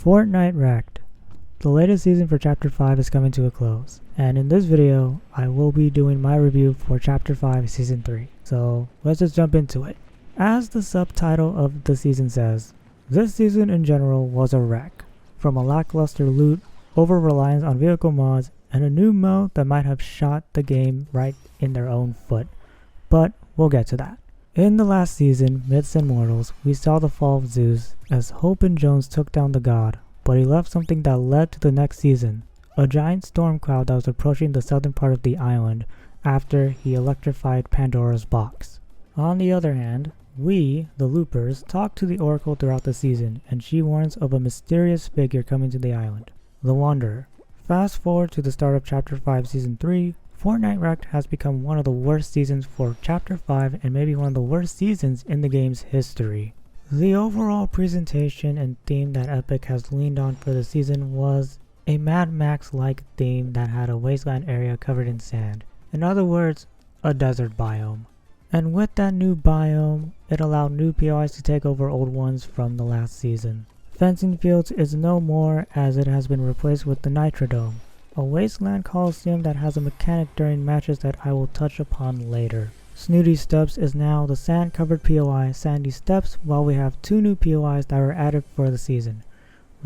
Fortnite Wrecked. The latest season for Chapter 5 is coming to a close, and in this video, I will be doing my review for Chapter 5 Season 3. So, let's just jump into it. As the subtitle of the season says, this season in general was a wreck, from a lackluster loot, over-reliance on vehicle mods, and a new mode that might have shot the game right in their own foot. But we'll get to that. In the last season, Myths and Mortals, we saw the fall of Zeus as Hope and Jones took down the god, but he left something that led to the next season, a giant storm cloud that was approaching the southern part of the island after he electrified Pandora's box. On the other hand, we, the Loopers, talk to the Oracle throughout the season, and she warns of a mysterious figure coming to the island, the Wanderer. Fast forward to the start of Chapter 5 Season 3, Fortnite Wrecked has become one of the worst seasons for Chapter 5 and maybe one of the worst seasons in the game's history. The overall presentation and theme that Epic has leaned on for the season was a Mad Max-like theme that had a wasteland area covered in sand. In other words, a desert biome. And with that new biome, it allowed new POIs to take over old ones from the last season. Fencing Fields is no more as it has been replaced with the Nitro Dome, a wasteland coliseum that has a mechanic during matches that I will touch upon later. Snooty Steps is now the sand-covered POI Sandy Steps, while we have two new POIs that were added for the season,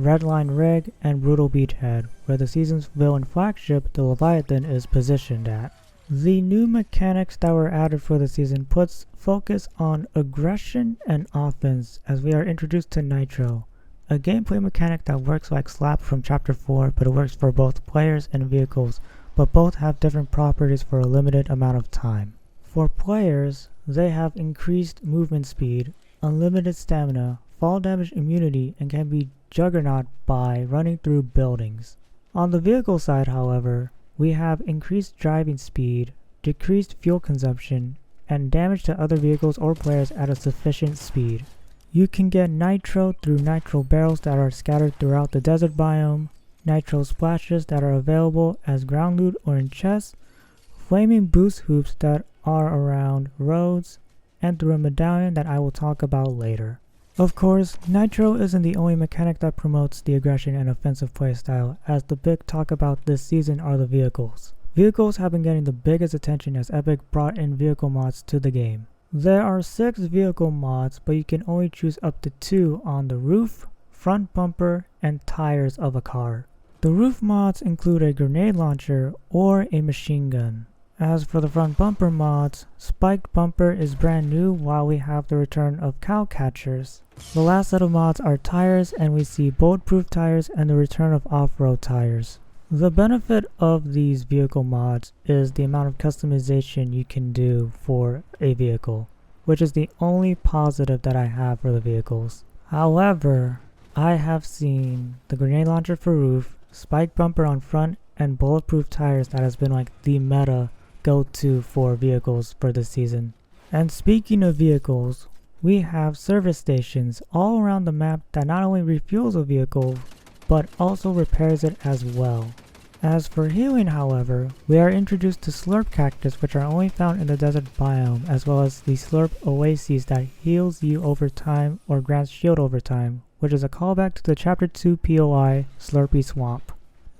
Redline Rig and Brutal Beachhead, where the season's villain flagship, the Leviathan, is positioned at. The new mechanics that were added for the season puts focus on aggression and offense as we are introduced to Nitro, a gameplay mechanic that works like Slap from Chapter 4, but it works for both players and vehicles, but both have different properties for a limited amount of time. For players, they have increased movement speed, unlimited stamina, fall damage immunity, and can be juggernaut by running through buildings. On the vehicle side, however, we have increased driving speed, decreased fuel consumption, and damage to other vehicles or players at a sufficient speed. You can get Nitro through Nitro barrels that are scattered throughout the desert biome, Nitro splashes that are available as ground loot or in chests, flaming boost hoops that are around roads, and through a medallion that I will talk about later. Of course, Nitro isn't the only mechanic that promotes the aggression and offensive playstyle, as the big talk about this season are the vehicles. Vehicles have been getting the biggest attention as Epic brought in vehicle mods to the game. There are 6 vehicle mods, but you can only choose up to 2 on the roof, front bumper, and tires of a car. The roof mods include a grenade launcher or a machine gun. As for the front bumper mods, spiked bumper is brand new while we have the return of cow catchers. The last set of mods are tires, and we see bulletproof tires and the return of off-road tires. The benefit of these vehicle mods is the amount of customization you can do for a vehicle, which is the only positive that I have for the vehicles. However, I have seen the grenade launcher for roof, spike bumper on front, and bulletproof tires that has been like the meta go-to for vehicles for this season. And speaking of vehicles, we have service stations all around the map that not only refuels a vehicle, but also repairs it as well. As for healing, however, we are introduced to Slurp Cactus, which are only found in the desert biome, as well as the Slurp Oases that heals you over time or grants shield over time, which is a callback to the Chapter 2 POI Slurpy Swamp.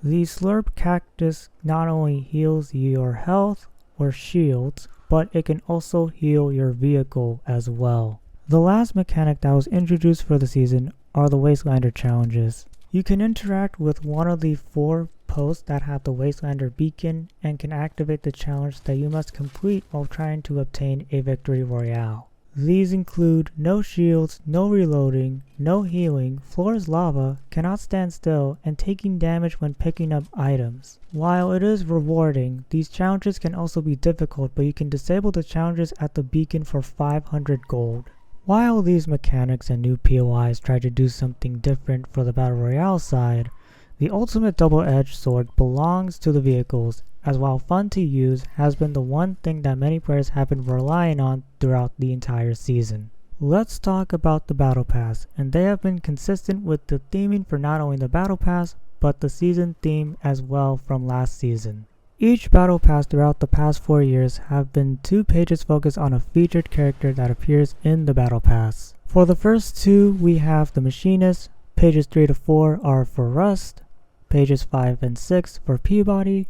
The Slurp Cactus not only heals your health or shields, but it can also heal your vehicle as well. The last mechanic that was introduced for the season are the Wastelander challenges. You can interact with one of the 4 posts that have the Wastelander beacon and can activate the challenge that you must complete while trying to obtain a victory royale. These include no shields, no reloading, no healing, floor is lava, cannot stand still, and taking damage when picking up items. While it is rewarding, these challenges can also be difficult, but you can disable the challenges at the beacon for 500 gold. While these mechanics and new POIs try to do something different for the Battle Royale side, the ultimate double-edged sword belongs to the vehicles, as while fun to use, has been the one thing that many players have been relying on throughout the entire season. Let's talk about the Battle Pass, and they have been consistent with the theming for not only the Battle Pass, but the season theme as well from last season. Each Battle Pass throughout the past 4 years have been 2 pages focused on a featured character that appears in the Battle Pass. For the first 2, we have the Machinist, Pages 3 to 4 are for Rust, pages 5 and 6 for Peabody,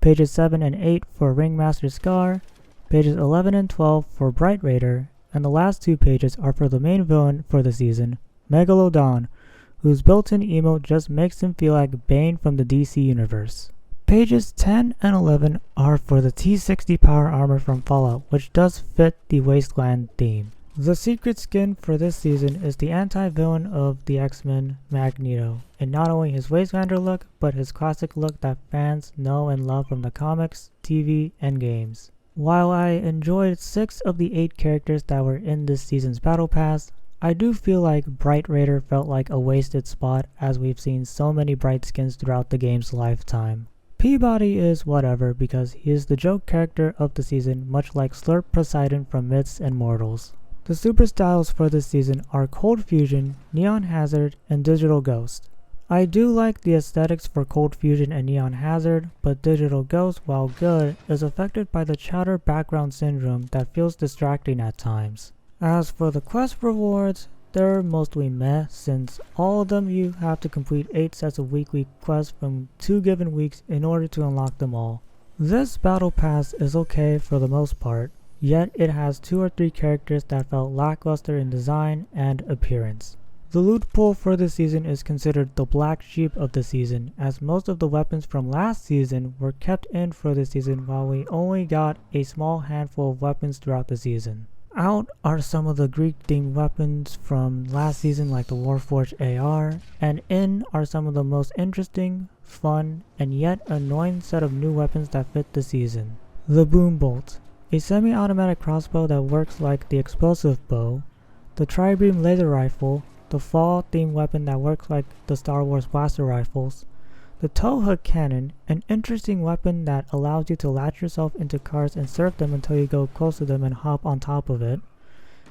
pages 7 and 8 for Ringmaster Scar, pages 11 and 12 for Bright Raider, and the last 2 pages are for the main villain for the season, Megalodon, whose built-in emote just makes him feel like Bane from the DC universe. Pages 10 and 11 are for the T60 power armor from Fallout, which does fit the Wasteland theme. The secret skin for this season is the anti-villain of the X-Men, Magneto, and not only his Wastelander look, but his classic look that fans know and love from the comics, TV, and games. While I enjoyed 6 of the 8 characters that were in this season's Battle Pass, I do feel like Bright Raider felt like a wasted spot, as we've seen so many bright skins throughout the game's lifetime. Peabody is whatever because he is the joke character of the season, much like Slurp Poseidon from Myths and Mortals. The super styles for this season are Cold Fusion, Neon Hazard, and Digital Ghost. I do like the aesthetics for Cold Fusion and Neon Hazard, but Digital Ghost, while good, is affected by the chatter background syndrome that feels distracting at times. As for the quest rewards, they're mostly meh, since all of them you have to complete 8 sets of weekly quests from 2 given weeks in order to unlock them all. This battle pass is okay for the most part, yet it has 2 or 3 characters that felt lackluster in design and appearance. The loot pool for this season is considered the black sheep of the season, as most of the weapons from last season were kept in for this season while we only got a small handful of weapons throughout the season. Out are some of the Greek-themed weapons from last season like the Warforged AR, and in are some of the most interesting, fun, and yet annoying set of new weapons that fit the season. The Boom Bolt, a semi-automatic crossbow that works like the explosive bow, the Tri-Beam laser rifle, the fall-themed weapon that works like the Star Wars blaster rifles, the tow hook cannon, an interesting weapon that allows you to latch yourself into cars and surf them until you go close to them and hop on top of it,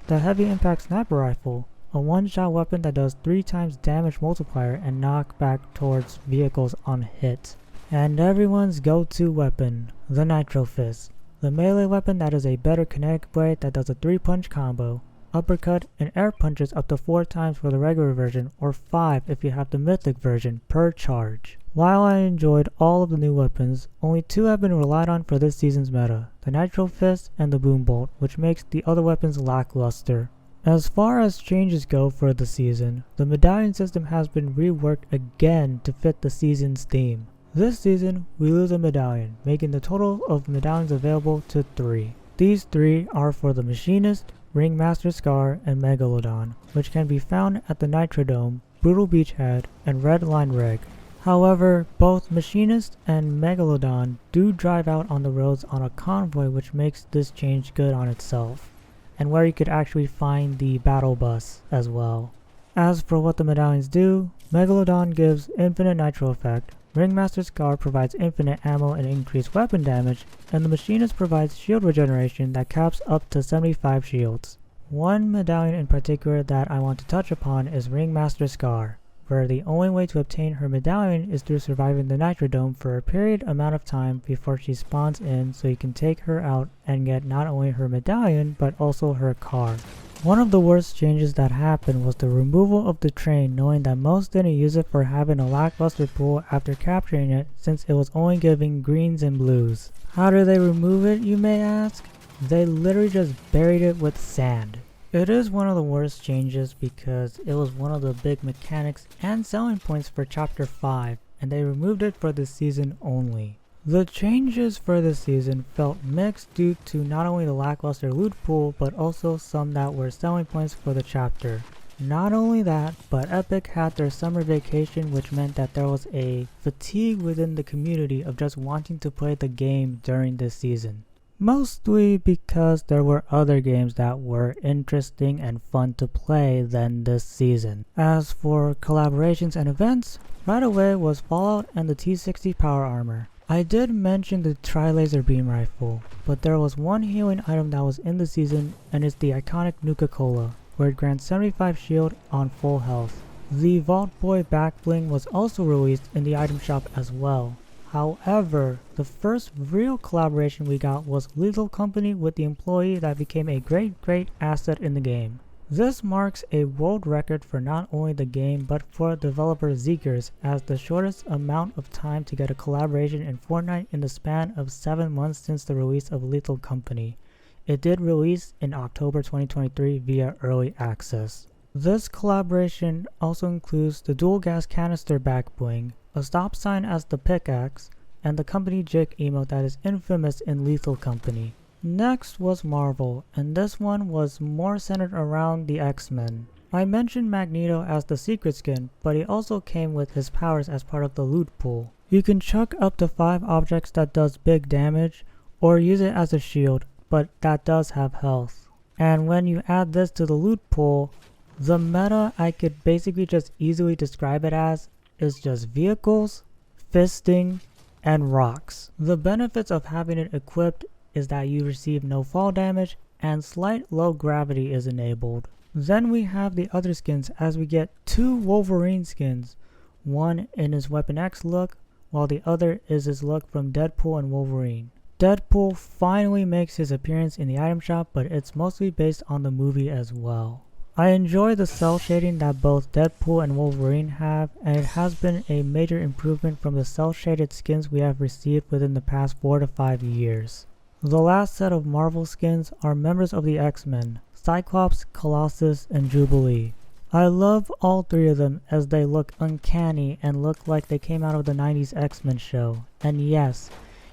the heavy impact sniper rifle, a one-shot weapon that does 3 times damage multiplier and knock back towards vehicles on hit, and everyone's go-to weapon, the Nitro Fist, the melee weapon that is a better kinetic blade that does a 3-punch combo, uppercut, and air punches up to 4 times for the regular version, or 5 if you have the mythic version, per charge. While I enjoyed all of the new weapons, only 2 have been relied on for this season's meta, the Nitro Fist and the Boom Bolt, which makes the other weapons lackluster. As far as changes go for the season, the medallion system has been reworked again to fit the season's theme. This season, we lose a medallion, making the total of medallions available to 3. These 3 are for the Machinist, Ringmaster Scar, and Megalodon, which can be found at the Nitrodome, Brutal Beachhead, and Red Line Rig. However, both Machinist and Megalodon do drive out on the roads on a convoy, which makes this change good on itself, and where you could actually find the battle bus as well. As for what the medallions do, Megalodon gives infinite nitro effect, Ringmaster Scar provides infinite ammo and increased weapon damage, and the Machinist provides shield regeneration that caps up to 75 shields. One medallion in particular that I want to touch upon is Ringmaster Scar, where the only way to obtain her medallion is through surviving the Nitrodome for a period amount of time before she spawns in, so you can take her out and get not only her medallion but also her car. One of the worst changes that happened was the removal of the train, knowing that most didn't use it for having a lackluster pool after capturing it, since it was only giving greens and blues. How do they remove it, you may ask? They literally just buried it with sand. It is one of the worst changes because it was one of the big mechanics and selling points for Chapter 5, and they removed it for this season only. The changes for this season felt mixed due to not only the lackluster loot pool, but also some that were selling points for the chapter. Not only that, but Epic had their summer vacation, which meant that there was a fatigue within the community of just wanting to play the game during this season. Mostly because there were other games that were interesting and fun to play than this season. As for collaborations and events, right away was Fallout and the T60 power armor. I did mention the Tri-Laser Beam Rifle, but there was one healing item that was in the season, and it's the iconic Nuka-Cola, where it grants 75 shield on full health. The Vault Boy back bling was also released in the item shop as well. However, the first real collaboration we got was Lethal Company with the employee that became a great asset in the game. This marks a world record for not only the game but for developer Zeekers, as the shortest amount of time to get a collaboration in Fortnite in the span of 7 months since the release of Lethal Company. It did release in October 2023 via early access. This collaboration also includes the dual gas canister back bling, a stop sign as the pickaxe, and the company Jake emote that is infamous in Lethal Company. Next was Marvel, and this one was more centered around the X-Men. I mentioned Magneto as the secret skin, but he also came with his powers as part of the loot pool. You can chuck up to 5 objects that does big damage, or use it as a shield, but that does have health. And when you add this to the loot pool, the meta I could basically just easily describe it as is just vehicles, fisting, and rocks. The benefits of having it equipped is that you receive no fall damage and slight low gravity is enabled. Then we have the other skins, as we get 2 Wolverine skins, one in his Weapon X look, while the other is his look from Deadpool and Wolverine. Deadpool finally makes his appearance in the item shop, but it's mostly based on the movie as well. I enjoy the cell shading that both Deadpool and Wolverine have, and it has been a major improvement from the cell shaded skins we have received within the past 4 to 5 years. The last set of Marvel skins are members of the X-Men, Cyclops, Colossus, and Jubilee. I love all 3 of them as they look uncanny and look like they came out of the 90s X-Men show. And yes,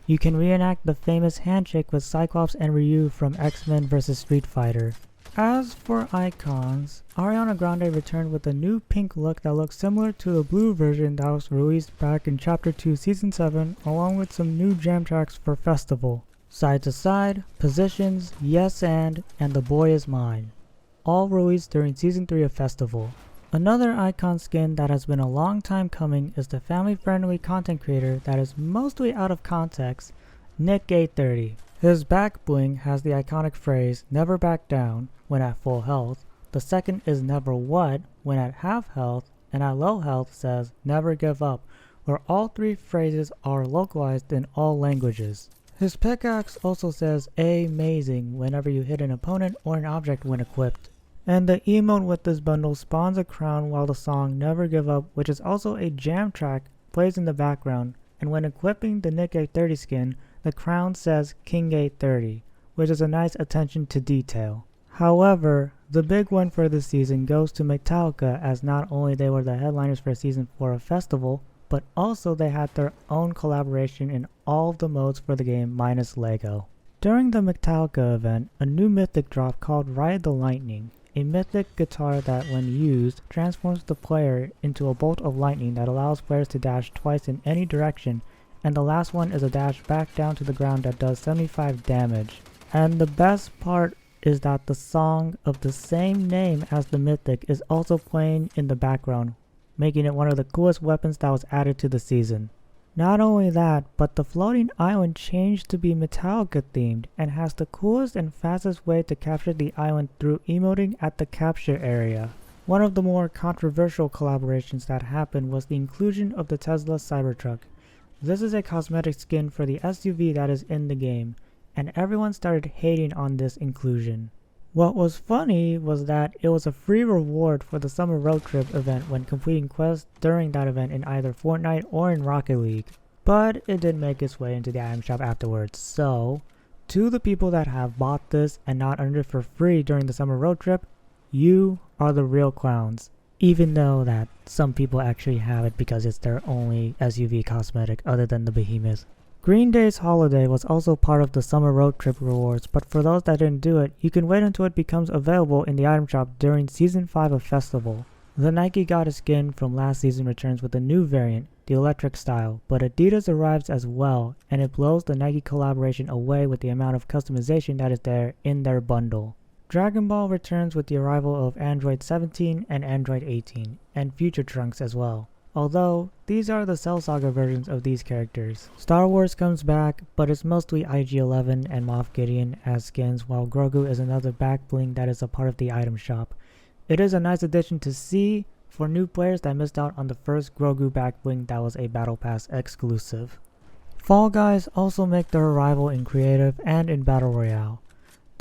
you can reenact the famous handshake with Cyclops and Ryu from X-Men vs. Street Fighter. As for icons, Ariana Grande returned with a new pink look that looks similar to the blue version that was released back in Chapter 2 Season 7, along with some new jam tracks for Festival. Side to Side, Positions, Yes and The Boy Is Mine, all released during Season 3 of Festival. Another icon skin that has been a long time coming is the family-friendly content creator that is mostly out of context, Nick830. His back bling has the iconic phrase, "Never back down," when at full health. The second is "Never what," when at half health, and at low health says, "Never give up," where all 3 phrases are localized in all languages. His pickaxe also says "Amazing" whenever you hit an opponent or an object when equipped. And the emote with this bundle spawns a crown while the song "Never Give Up," which is also a jam track, plays in the background, and when equipping the Nick830 skin, the crown says King830, which is a nice attention to detail. However, the big one for this season goes to Metallica, as not only they were the headliners for Season 4 of Festival, but also they had their own collaboration in all of the modes for the game minus Lego. During the Metallica event, a new mythic dropped called Ride the Lightning, a mythic guitar that when used transforms the player into a bolt of lightning that allows players to dash twice in any direction, and the last one is a dash back down to the ground that does 75 damage. And the best part is that the song of the same name as the mythic is also playing in the background, making it one of the coolest weapons that was added to the season. Not only that, but the floating island changed to be Metallica themed and has the coolest and fastest way to capture the island through emoting at the capture area. One of the more controversial collaborations that happened was the inclusion of the Tesla Cybertruck. This is a cosmetic skin for the SUV that is in the game, and everyone started hating on this inclusion. What was funny was that it was a free reward for the summer road trip event when completing quests during that event in either Fortnite or in Rocket League. But it did make its way into the item shop afterwards, so to the people that have bought this and not earned it for free during the summer road trip, you are the real clowns. Even though that some people actually have it because it's their only SUV cosmetic other than the Behemoth. Green Day's Holiday was also part of the summer road trip rewards, but for those that didn't do it, you can wait until it becomes available in the item shop during Season 5 of Festival. The Nike Goddess skin from last season returns with a new variant, the electric style, but Adidas arrives as well, and it blows the Nike collaboration away with the amount of customization that is there in their bundle. Dragon Ball returns with the arrival of Android 17 and Android 18, and Future Trunks as well. Although, these are the Cell Saga versions of these characters. Star Wars comes back, but it's mostly IG-11 and Moff Gideon as skins, while Grogu is another back bling that is a part of the item shop. It is a nice addition to see for new players that missed out on the first Grogu back bling that was a Battle Pass exclusive. Fall Guys also make their arrival in Creative and in Battle Royale.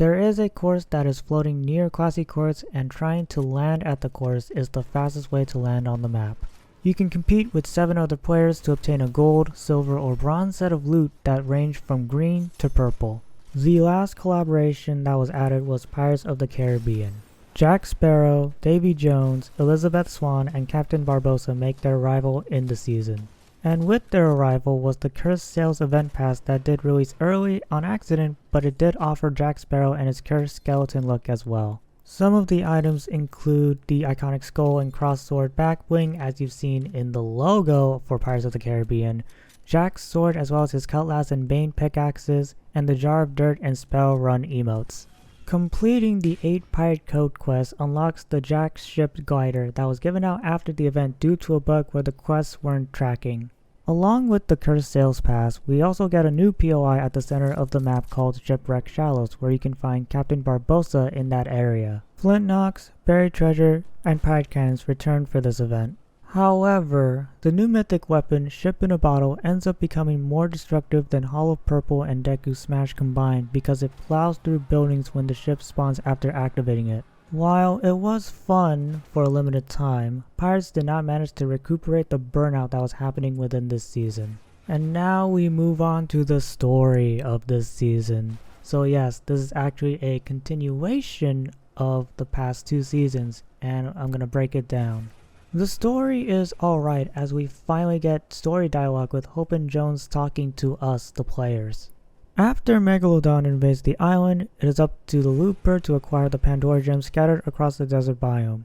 There is a course that is floating near classy courts, and trying to land at the course is the fastest way to land on the map. You can compete with 7 other players to obtain a gold, silver, or bronze set of loot that range from green to purple. The last collaboration that was added was Pirates of the Caribbean. Jack Sparrow, Davy Jones, Elizabeth Swann, and Captain Barbossa make their arrival in the season. And with their arrival was the Cursed Sails event pass that did release early on accident, but it did offer Jack Sparrow and his cursed skeleton look as well. Some of the items include the iconic skull and cross sword back bling as you've seen in the logo for Pirates of the Caribbean, Jack's sword as well as his cutlass and bane pickaxes, and the jar of dirt and spell run emotes. Completing the 8 pirate code quest unlocks the Jack ship glider that was given out after the event due to a bug where the quests weren't tracking. Along with the Cursed Sails pass, we also get a new POI at the center of the map called Shipwreck Shallows, where you can find Captain Barbossa in that area. Flint knocks, buried treasure, and pirate cannons return for this event. However, the new mythic weapon, Ship in a Bottle, ends up becoming more destructive than Hollow Purple and Deku Smash combined because it plows through buildings when the ship spawns after activating it. While it was fun for a limited time, pirates did not manage to recuperate the burnout that was happening within this season. And now we move on to the story of this season. So yes, this is actually a continuation of the past 2 seasons, and I'm gonna break it down. The story is alright as we finally get story dialogue with Hope and Jones talking to us, the players. After Megalodon invades the island, it is up to the Looper to acquire the Pandora gems scattered across the desert biome.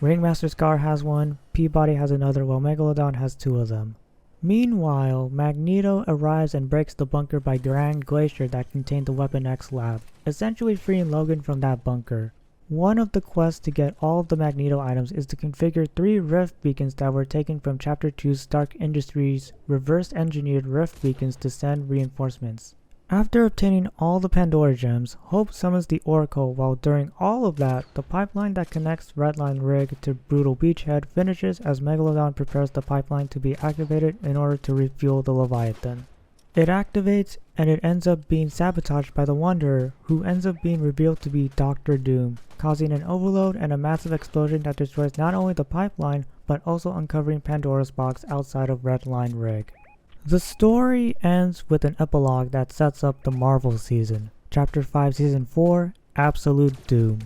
Ringmaster Scar has one, Peabody has another, while Megalodon has 2 of them. Meanwhile, Magneto arrives and breaks the bunker by Grand Glacier that contained the Weapon X lab, essentially freeing Logan from that bunker. One of the quests to get all of the Magneto items is to configure 3 rift beacons that were taken from Chapter 2's Stark Industries reverse engineered rift beacons to send reinforcements. After obtaining all the Pandora gems, Hope summons the Oracle, while during all of that, the pipeline that connects Redline Rig to Brutal Beachhead finishes as Megalodon prepares the pipeline to be activated in order to refuel the Leviathan. It activates and it ends up being sabotaged by the Wanderer, who ends up being revealed to be Dr. Doom, causing an overload and a massive explosion that destroys not only the pipeline, but also uncovering Pandora's box outside of Redline Rig. The story ends with an epilogue that sets up the Marvel season, Chapter 5 Season 4, Absolute Doom.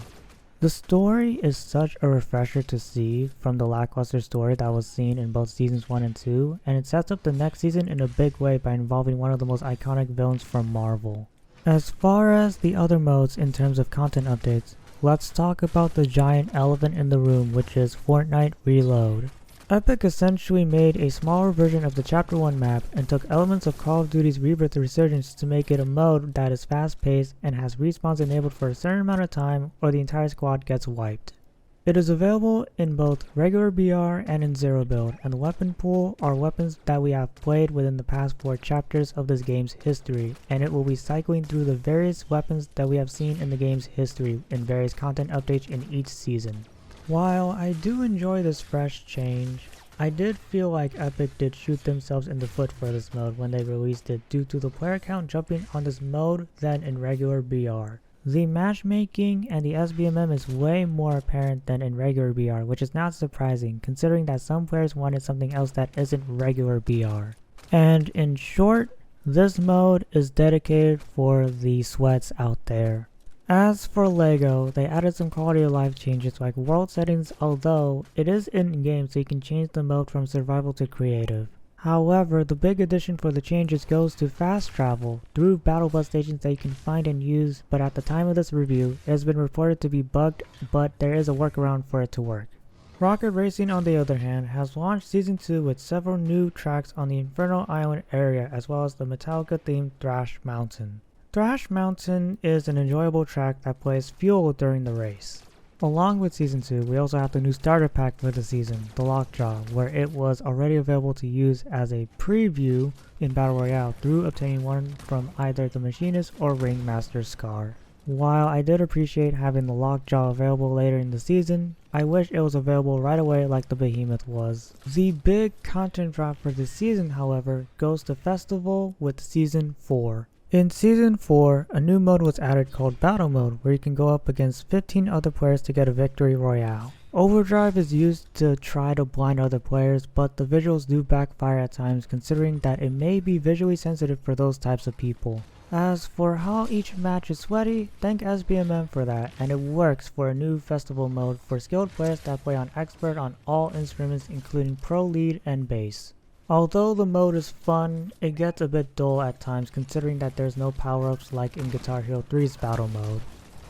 The story is such a refresher to see from the lackluster story that was seen in both Seasons 1 and 2, and it sets up the next season in a big way by involving one of the most iconic villains from Marvel. As far as the other modes in terms of content updates, let's talk about the giant elephant in the room, which is Fortnite Reload. Epic essentially made a smaller version of the Chapter 1 map and took elements of Call of Duty's Rebirth Resurgence to make it a mode that is fast-paced and has respawns enabled for a certain amount of time or the entire squad gets wiped. It is available in both regular BR and in Zero Build, and the weapon pool are weapons that we have played within the past 4 chapters of this game's history, and it will be cycling through the various weapons that we have seen in the game's history in various content updates in each season. While I do enjoy this fresh change, I did feel like Epic did shoot themselves in the foot for this mode when they released it due to the player count jumping on this mode than in regular BR. The matchmaking and the SBMM is way more apparent than in regular BR, which is not surprising considering that some players wanted something else that isn't regular BR. And in short, this mode is dedicated for the sweats out there. As for LEGO, they added some quality of life changes like world settings, although it is in-game so you can change the mode from survival to creative. However, the big addition for the changes goes to fast travel through battle bus stations that you can find and use, but at the time of this review, it has been reported to be bugged, but there is a workaround for it to work. Rocket Racing, on the other hand, has launched Season 2 with several new tracks on the Infernal Island area as well as the Metallica-themed Thrash Mountain. Thrash Mountain is an enjoyable track that plays Fuel during the race. Along with Season 2, we also have the new starter pack for the season, the Lockjaw, where it was already available to use as a preview in Battle Royale through obtaining one from either the Machinist or Ringmaster Scar. While I did appreciate having the Lockjaw available later in the season, I wish it was available right away like the Behemoth was. The big content drop for this season, however, goes to Festival with Season 4. In Season 4, a new mode was added called Battle Mode, where you can go up against 15 other players to get a victory royale. Overdrive is used to try to blind other players, but the visuals do backfire at times considering that it may be visually sensitive for those types of people. As for how each match is sweaty, thank SBMM for that, and it works for a new festival mode for skilled players that play on expert on all instruments including pro, lead, and bass. Although the mode is fun, it gets a bit dull at times considering that there's no power-ups like in Guitar Hero 3's battle mode.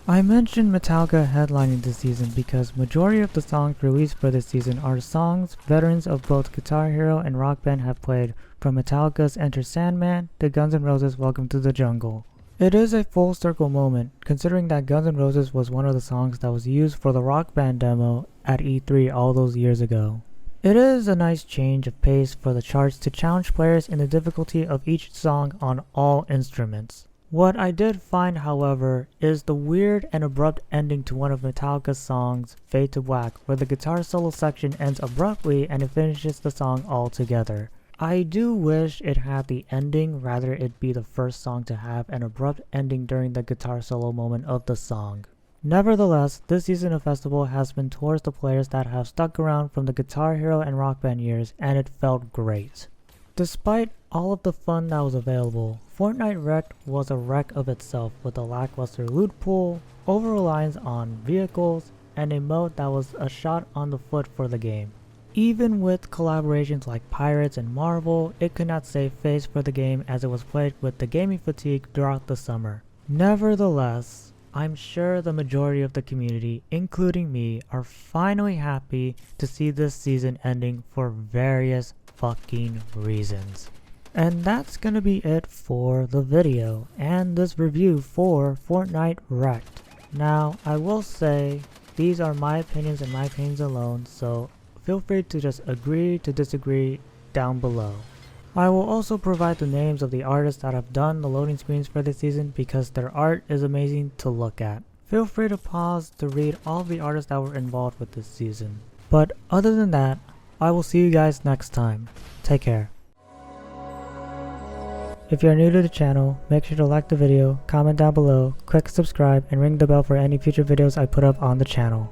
I mentioned Metallica headlining this season because majority of the songs released for this season are songs veterans of both Guitar Hero and Rock Band have played, from Metallica's Enter Sandman to Guns N' Roses' Welcome to the Jungle. It is a full circle moment considering that Guns N' Roses was one of the songs that was used for the Rock Band demo at E3 all those years ago. It is a nice change of pace for the charts to challenge players in the difficulty of each song on all instruments. What I did find, however, is the weird and abrupt ending to one of Metallica's songs, Fade to Black, where the guitar solo section ends abruptly and it finishes the song altogether. I do wish it had the ending rather it be the first song to have an abrupt ending during the guitar solo moment of the song. Nevertheless, this season of festival has been towards the players that have stuck around from the Guitar Hero and Rock Band years, and it felt great. Despite all of the fun that was available, Fortnite Wrecked was a wreck of itself with a lackluster loot pool, over-reliance on vehicles, and a mode that was a shot on the foot for the game. Even with collaborations like Pirates and Marvel, it could not save face for the game as it was played with the gaming fatigue throughout the summer. Nevertheless, I'm sure the majority of the community, including me, are finally happy to see this season ending for various fucking reasons. And that's gonna be it for the video and this review for Fortnite Wrecked. Now, I will say these are my opinions and my opinions alone, so feel free to just agree to disagree down below. I will also provide the names of the artists that have done the loading screens for this season because their art is amazing to look at. Feel free to pause to read all of the artists that were involved with this season. But other than that, I will see you guys next time. Take care. If you are new to the channel, make sure to like the video, comment down below, click subscribe, and ring the bell for any future videos I put up on the channel.